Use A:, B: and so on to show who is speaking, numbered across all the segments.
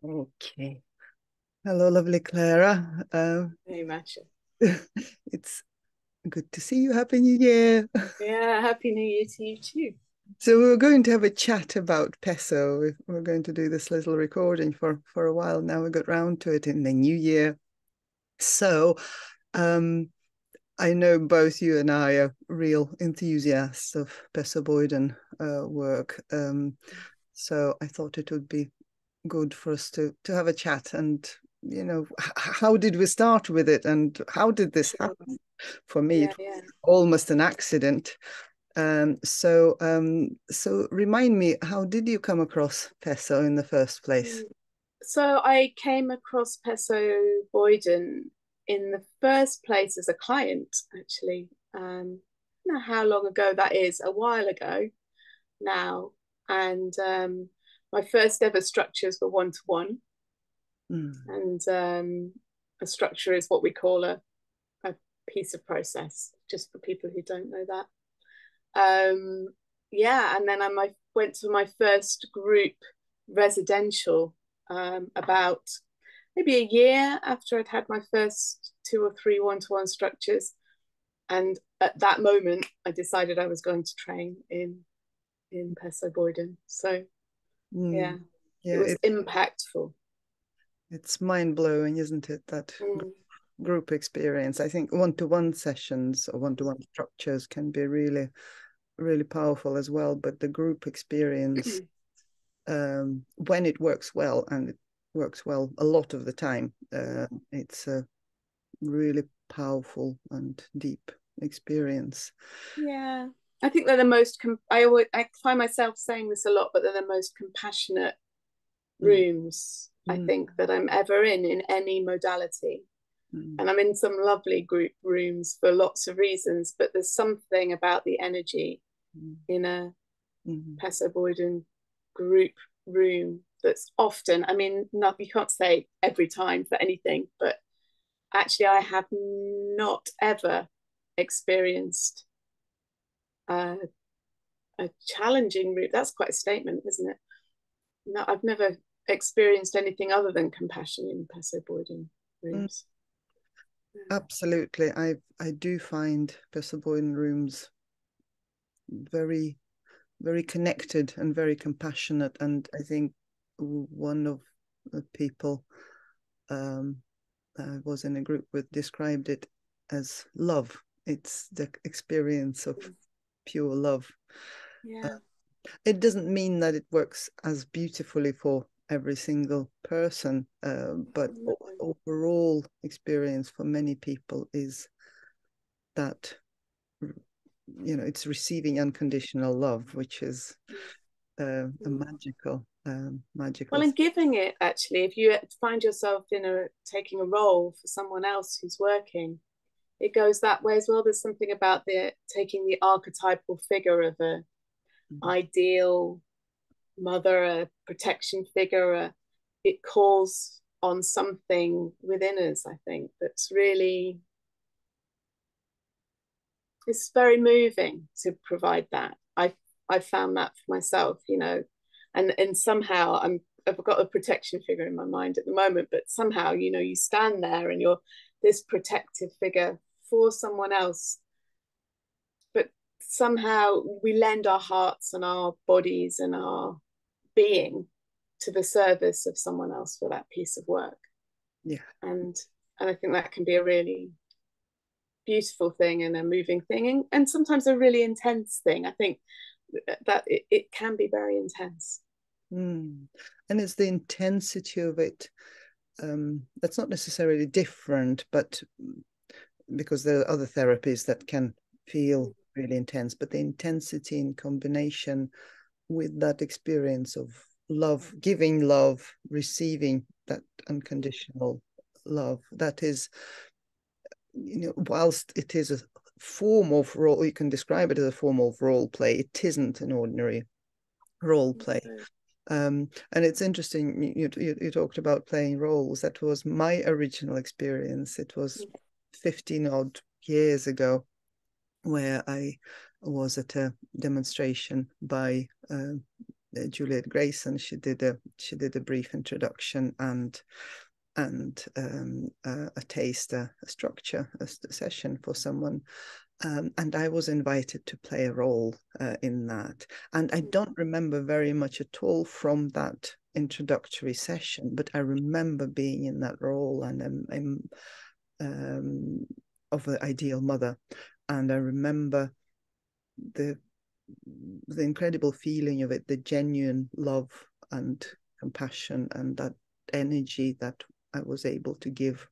A: Okay. Hello, lovely Clara.
B: Hey, Masha.
A: It's good to see you. Happy New Year.
B: Yeah, Happy New Year to you too.
A: So we're going to have a chat about Pesso. We're going to do this little recording for a while now. We got round to it in the new year. So um, I know both you and I are real enthusiasts of Pesso Boyden work. So I thought it would be good for us to have a chat and how did we start with it and how did this
B: Sure.
A: happen? For me,
B: Yeah,
A: it was
B: yeah.
A: almost an accident. So remind me, how did you come across Pesso in the first place?
B: Mm. So I came across Pesso Boyden in the first place as a client, actually. I don't know how long ago that is, a while ago now. And my first ever structures were one-to-one.
A: Mm.
B: And a structure is what we call a piece of process, just for people who don't know that. Um, yeah, and then went to my first group residential about maybe a year after I'd had my first two or three one-to-one structures. And at that moment, I decided I was going to train in Pesso Boyden. So
A: Mm.
B: yeah, it
A: Yeah,
B: was impactful.
A: it's mind-blowing, isn't it, that
B: Mm.
A: group experience. I think one-to-one sessions or one-to-one structures can be really, really powerful as well, but the group experience, when it works well, and it works well a lot of the time, it's a really powerful and deep experience.
B: Yeah, I think they're the most. I find myself saying this a lot, but they're the most compassionate
A: Mm,
B: rooms I
A: mm,
B: think that I'm ever in any modality.
A: mm,
B: And I'm in some lovely group rooms for lots of reasons, but there's something about the energy
A: mm,
B: in a
A: mm,
B: Pesso Boyden group room that's often, I mean, not you can't say every time for anything, but actually I have not ever experienced a, a challenging room. That's quite a statement, isn't it? No, I've never experienced anything other than compassion in Pesso Boyden
A: mm.
B: rooms.
A: Absolutely. I do find Pesso Boyden rooms very, very connected and very compassionate. And I think one of the people um, I was in a group with described it as love. It's the experience of pure love. Uh,
B: Yeah.
A: it doesn't mean that it works as beautifully for every single person, but
B: No.
A: overall experience for many people is that it's receiving unconditional love, which is a magical
B: Well, and giving it actually, if you find yourself taking a role for someone else who's working, it goes that way as well. There's something about the taking the archetypal figure of a
A: thing.
B: ideal mother, a protection figure. It calls on something within us, I think, that's really it's very moving to provide that. I found that for myself, and somehow I've got a protection figure in my mind at the moment, but somehow you stand there and you're this protective figure for someone else, but somehow we lend our hearts and our bodies and our being to the service of someone else for that piece of work,
A: Yeah.
B: and I think that can be a really beautiful thing and a moving thing, and sometimes a really intense thing. I think that it can be very intense.
A: Mm. And it's the intensity of it that's not necessarily different, but because there are other therapies that can feel really intense, but the intensity in combination with that experience of love, giving love, receiving that unconditional love, that is, whilst it is a form of role, you can describe it as a form of role play, it isn't an ordinary role play. And it's interesting, you talked about playing roles. That was my original experience. It was 15 odd years ago where I was at a demonstration by Juliet Grayson. She did a brief introduction and a taste, a structure, a session for someone. And I was invited to play a role in that. And I don't remember very much at all from that introductory session, but I remember being in that role, and I'm of the ideal mother. And I remember the incredible feeling of it, the genuine love and compassion and that energy that I was able to give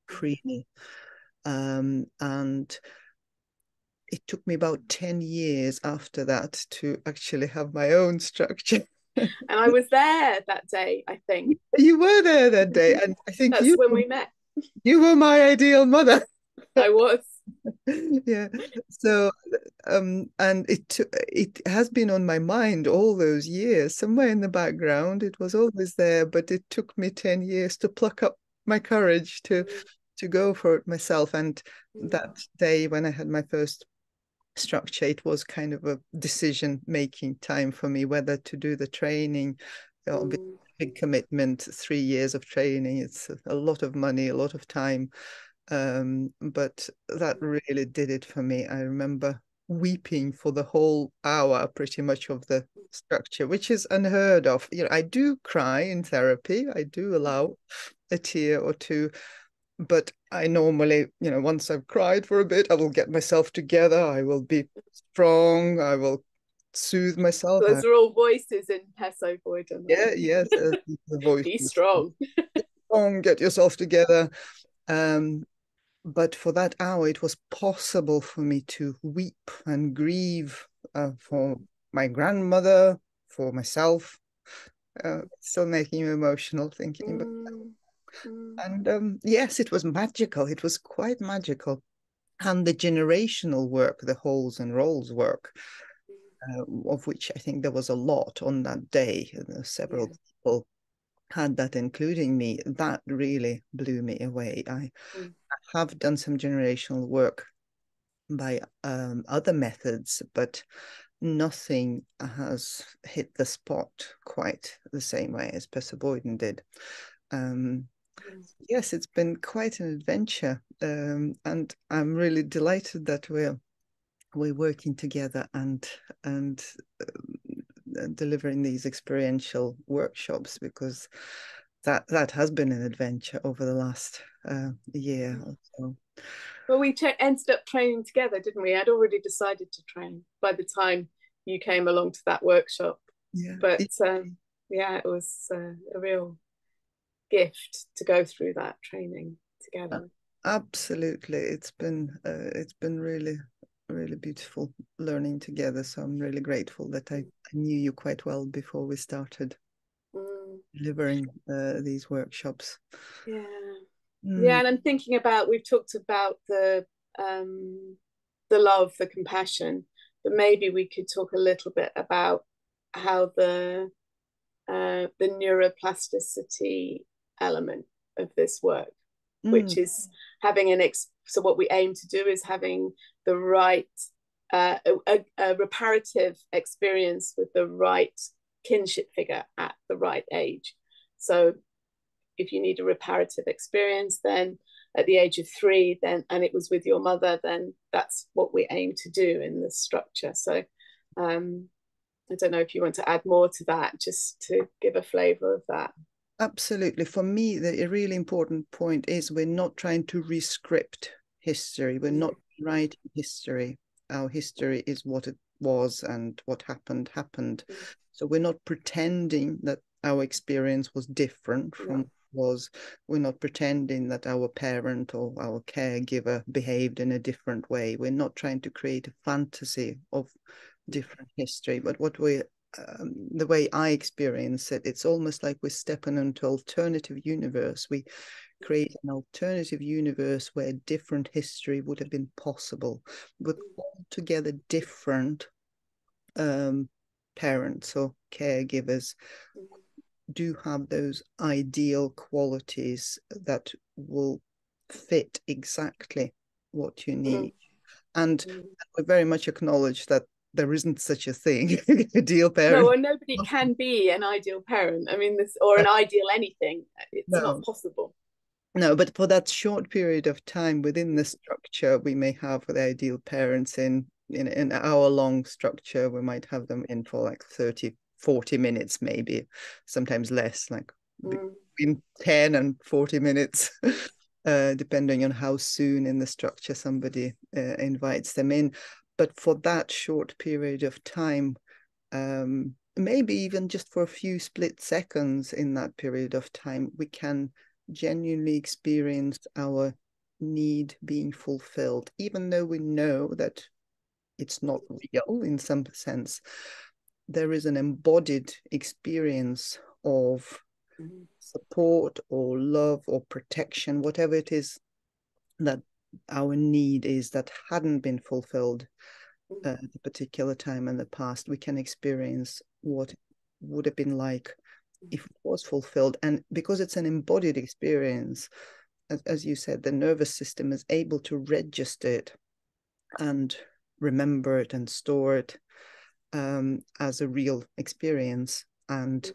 A: freely. And it took me about 10 years after that to actually have my own structure.
B: And I was there that day, I think.
A: You were there that day, and I think
B: that's when we met.
A: You were my ideal mother.
B: I was.
A: Yeah. So and it has been on my mind all those years, somewhere in the background. It was always there, but it took me 10 years to pluck up my courage to go for it myself. And that day when I had my first structure, it was kind of a decision-making time for me whether to do the training. Big commitment, 3 years of training. It's a lot of money, a lot of time. But that really did it for me. I remember weeping for the whole hour pretty much of the structure, which is unheard of. You know, I do cry in therapy. I do allow a tear or two, but I normally, you know, once I've cried for a bit, I will get myself together. I will be strong. I will soothe myself.
B: Those are all voices in Pesso Boyden.
A: Yeah, yes, the voice.
B: Be strong.
A: Strong, get yourself together. But for that hour, it was possible for me to weep and grieve for my grandmother, for myself. Still making me emotional thinking about that. And yes, it was magical. It was quite magical. And the generational work, the holes and rolls work, of which I think there was a lot on that day. Several people had that, including me. That really blew me away. I have done some generational work by other methods, but nothing has hit the spot quite the same way as Pesso Boyden did. Yes, it's been quite an adventure, and I'm really delighted that we're working together and delivering these experiential workshops, because that has been an adventure over the last year or so.
B: Well, we ended up training together, didn't we? I'd already decided to train by the time you came along to that workshop.
A: Yeah.
B: But yeah, it was a real gift to go through that training together.
A: Absolutely. It's been really, really beautiful learning together. So I'm really grateful that I knew you quite well before we started delivering these workshops.
B: Yeah. Yeah, and I'm thinking about, we've talked about the love, the compassion, but maybe we could talk a little bit about how the neuroplasticity element of this work, which is having so what we aim to do is having the right a reparative experience with the right kinship figure at the right age. So if you need a reparative experience, then at the age of 3, then, and it was with your mother, then that's what we aim to do in this structure. So I don't know if you want to add more to that, just to give a flavor of that.
A: Absolutely. For me, the really important point is we're not trying to rescript history. We're not writing history. Our history is what it was, and what happened. So we're not pretending that our experience was different from was. We're not pretending that our parent or our caregiver behaved in a different way. We're not trying to create a fantasy of different history, but what we the way I experience it, it's almost like we're stepping into an alternative universe. We create an alternative universe where different history would have been possible, with altogether different parents or caregivers do have those ideal qualities that will fit exactly what you need. And we very much acknowledge that there isn't such a thing, ideal
B: No,
A: parent.
B: or nobody can be an ideal parent. I mean, this, or an ideal anything. It's not
A: No,
B: possible.
A: no, but for that short period of time within the structure, we may have the ideal parents in an hour-long structure. We might have them in for like 30, 40 minutes, maybe, sometimes less, like between 10 and 40 minutes, depending on how soon in the structure somebody invites them in. But for that short period of time, maybe even just for a few split seconds in that period of time, we can genuinely experience our need being fulfilled, even though we know that it's not real in some sense. There is an embodied experience of support or love or protection, whatever it is that our need is that hadn't been fulfilled at a particular time in the past. We can experience what would have been like if it was fulfilled. And because it's an embodied experience, as you said, the nervous system is able to register it and remember it and store it as a real experience. And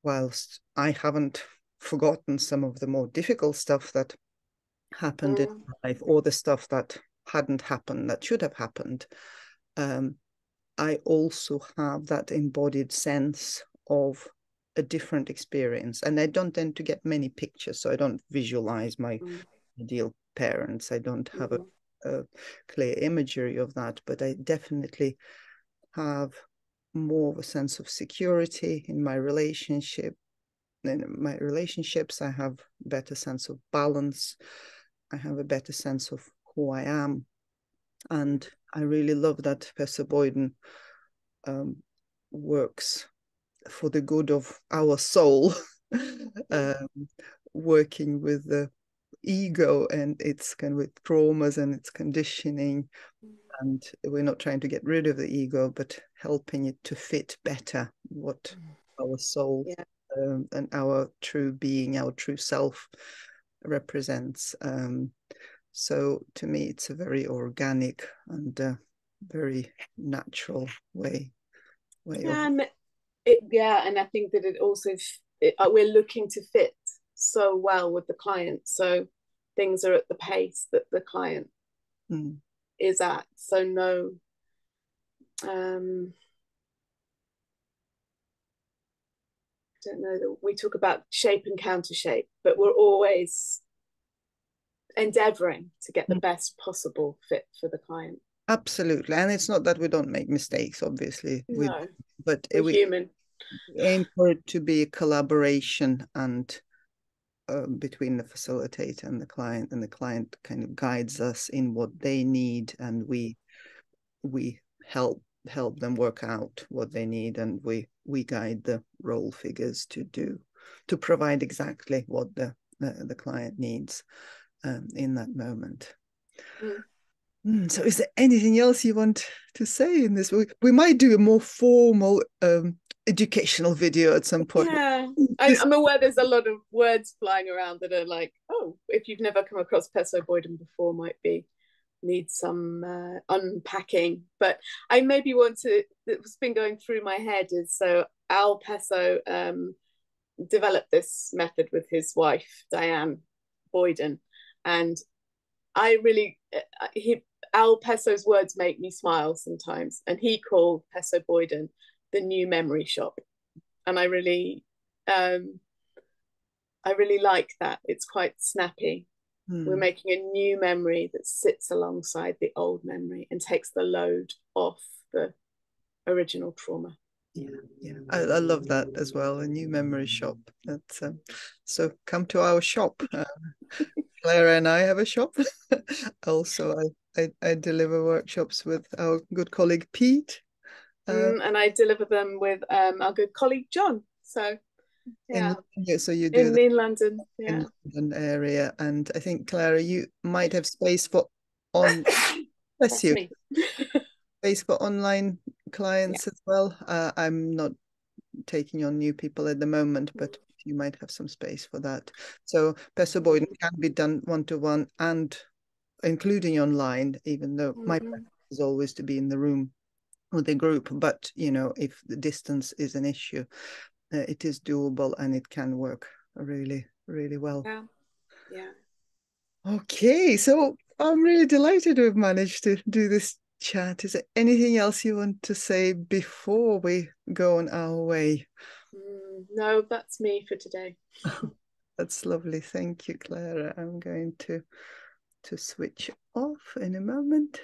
A: whilst I haven't forgotten some of the more difficult stuff that happened in life, or the stuff that hadn't happened that should have happened, I also have that embodied sense of a different experience. And I don't tend to get many pictures, so I don't visualize my ideal parents. I don't have a clear imagery of that, but I definitely have more of a sense of security in my relationship. In my relationships, I have a better sense of balance. I have a better sense of who I am. And I really love that Pesso Boyden works for the good of our soul, working with the ego and its kind of with traumas and its conditioning. And we're not trying to get rid of the ego, but helping it to fit better what our soul and our true being, our true self represents. So to me, it's a very organic and very natural way of.
B: And and I think that it also we're looking to fit so well with the client, so things are at the pace that the client is at. So no, I don't know that we talk about shape and counter shape, but we're always endeavoring to get the best possible fit for the client.
A: Absolutely. And it's not that we don't make mistakes, obviously.
B: No,
A: but
B: we're human.
A: Aim for it to be a collaboration and between the facilitator and the client kind of guides us in what they need, and we help them work out what they need, and we guide the role figures to provide exactly what the client needs in that moment. So is there anything else you want to say in this? We might do a more formal educational video at some point.
B: Yeah, I'm aware there's a lot of words flying around that are like, oh, if you've never come across Pesso Boyden before, might need some unpacking. But I maybe want to, what's been going through my head is, so Al Pesso developed this method with his wife, Diane Boyden. And I really, Al Pesso's words make me smile sometimes. And he called Pesso Boyden the new memory shop. And I really like that. It's quite snappy. We're making a new memory that sits alongside the old memory and takes the load off the original trauma.
A: Yeah, I love that as well. A new memory shop. That's so come to our shop. Clara and I have a shop. Also, I deliver workshops with our good colleague Pete.
B: And I deliver them with our good colleague John. So
A: so you do
B: in London,
A: in London area, and I think Clara, you might have space for space for online clients as well. I'm not taking on new people at the moment, but you might have some space for that. So Pesso Boyden can be done one-to-one and including online, even though my practice is always to be in the room with a group. But if the distance is an issue, it is doable and it can work really, really well.
B: Yeah.
A: Okay, so I'm really delighted we've managed to do this chat. Is there anything else you want to say before we go on our way?
B: No, that's me for today.
A: That's lovely. Thank you, Clara. I'm going to switch off in a moment.